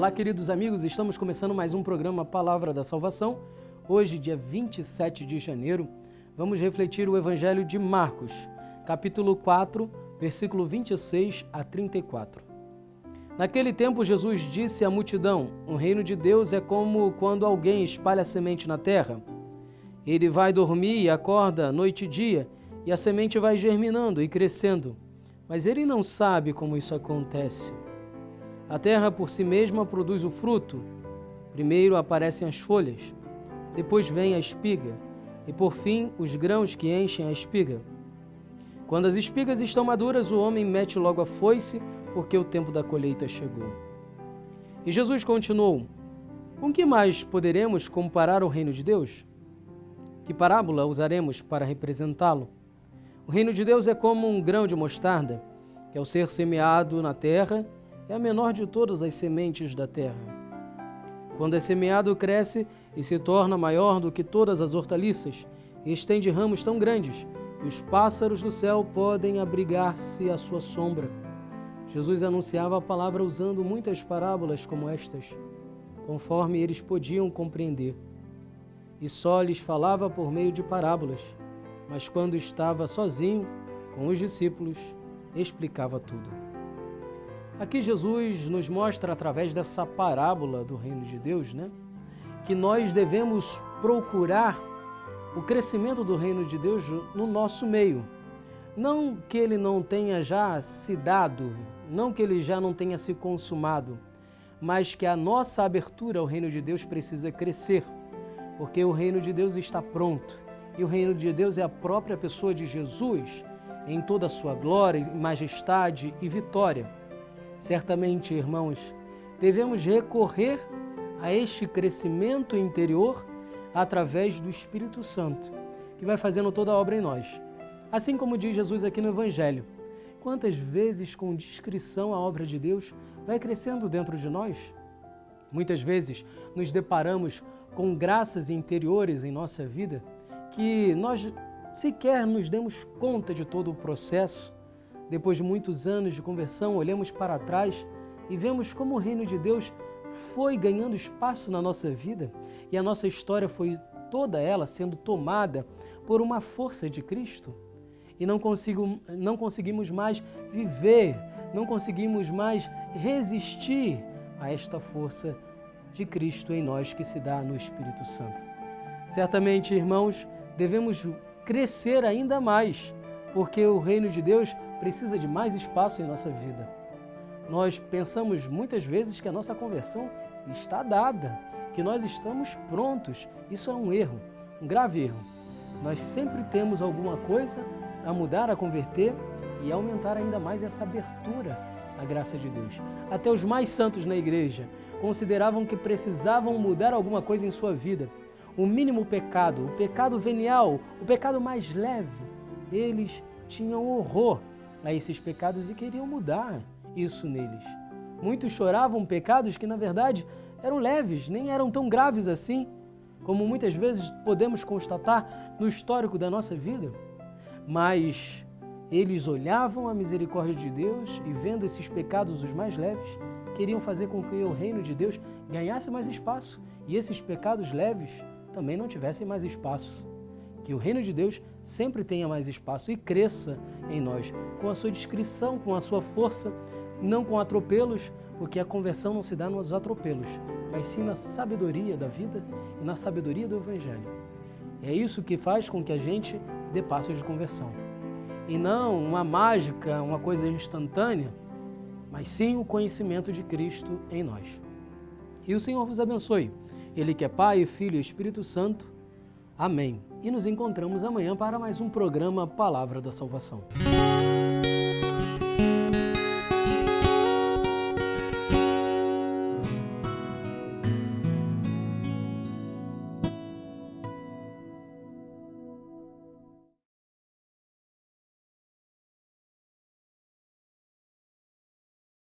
Olá, queridos amigos, estamos começando mais um programa Palavra da Salvação. Hoje, dia 27 de janeiro, vamos refletir o Evangelho de Marcos, capítulo 4, versículo 26 a 34. Naquele tempo, Jesus disse à multidão: o reino de Deus é como quando alguém espalha semente na terra. Ele vai dormir e acorda noite e dia, e a semente vai germinando e crescendo, mas ele não sabe como isso acontece. A terra por si mesma produz o fruto. Primeiro aparecem as folhas, depois vem a espiga, e por fim os grãos que enchem a espiga. Quando as espigas estão maduras, o homem mete logo a foice, porque o tempo da colheita chegou. E Jesus continuou: com que mais poderemos comparar o reino de Deus? Que parábola usaremos para representá-lo? O reino de Deus é como um grão de mostarda, que ao ser semeado na terra, é a menor de todas as sementes da terra. Quando é semeado, cresce e se torna maior do que todas as hortaliças, e estende ramos tão grandes que os pássaros do céu podem abrigar-se à sua sombra. Jesus anunciava a palavra usando muitas parábolas como estas, conforme eles podiam compreender. E só lhes falava por meio de parábolas, mas quando estava sozinho com os discípulos, explicava tudo. Aqui Jesus nos mostra, através dessa parábola do reino de Deus, que nós devemos procurar o crescimento do reino de Deus no nosso meio. Não que ele não tenha já se dado, não que ele já não tenha se consumado, mas que a nossa abertura ao reino de Deus precisa crescer, porque o reino de Deus está pronto. E o reino de Deus é a própria pessoa de Jesus, em toda a sua glória, majestade e vitória. Certamente, irmãos, devemos recorrer a este crescimento interior através do Espírito Santo, que vai fazendo toda a obra em nós. Assim como diz Jesus aqui no Evangelho, quantas vezes com discrição a obra de Deus vai crescendo dentro de nós? Muitas vezes nos deparamos com graças interiores em nossa vida que nós sequer nos demos conta de todo o processo. Depois de muitos anos de conversão, olhamos para trás e vemos como o reino de Deus foi ganhando espaço na nossa vida e a nossa história foi toda ela sendo tomada por uma força de Cristo. E não conseguimos mais viver, não conseguimos mais resistir a esta força de Cristo em nós que se dá no Espírito Santo. Certamente, irmãos, devemos crescer ainda mais, porque o reino de Deus precisa de mais espaço em nossa vida. Nós pensamos muitas vezes que a nossa conversão está dada, que nós estamos prontos. Isso é um erro, um grave erro. Nós sempre temos alguma coisa a mudar, a converter e aumentar ainda mais essa abertura à graça de Deus. Até os mais santos na igreja consideravam que precisavam mudar alguma coisa em sua vida. O mínimo pecado, o pecado venial, o pecado mais leve, eles tinham horror a esses pecados e queriam mudar isso neles. Muitos choravam pecados que, na verdade, eram leves, nem eram tão graves assim, como muitas vezes podemos constatar no histórico da nossa vida. Mas eles olhavam a misericórdia de Deus e, vendo esses pecados os mais leves, queriam fazer com que o reino de Deus ganhasse mais espaço e esses pecados leves também não tivessem mais espaço. Que o reino de Deus sempre tenha mais espaço e cresça em nós, com a sua discrição, com a sua força, não com atropelos, porque a conversão não se dá nos atropelos, mas sim na sabedoria da vida e na sabedoria do Evangelho. É isso que faz com que a gente dê passos de conversão. E não uma mágica, uma coisa instantânea, mas sim o conhecimento de Cristo em nós. E o Senhor vos abençoe. Ele que é Pai, Filho e Espírito Santo. Amém. E nos encontramos amanhã para mais um programa Palavra da Salvação.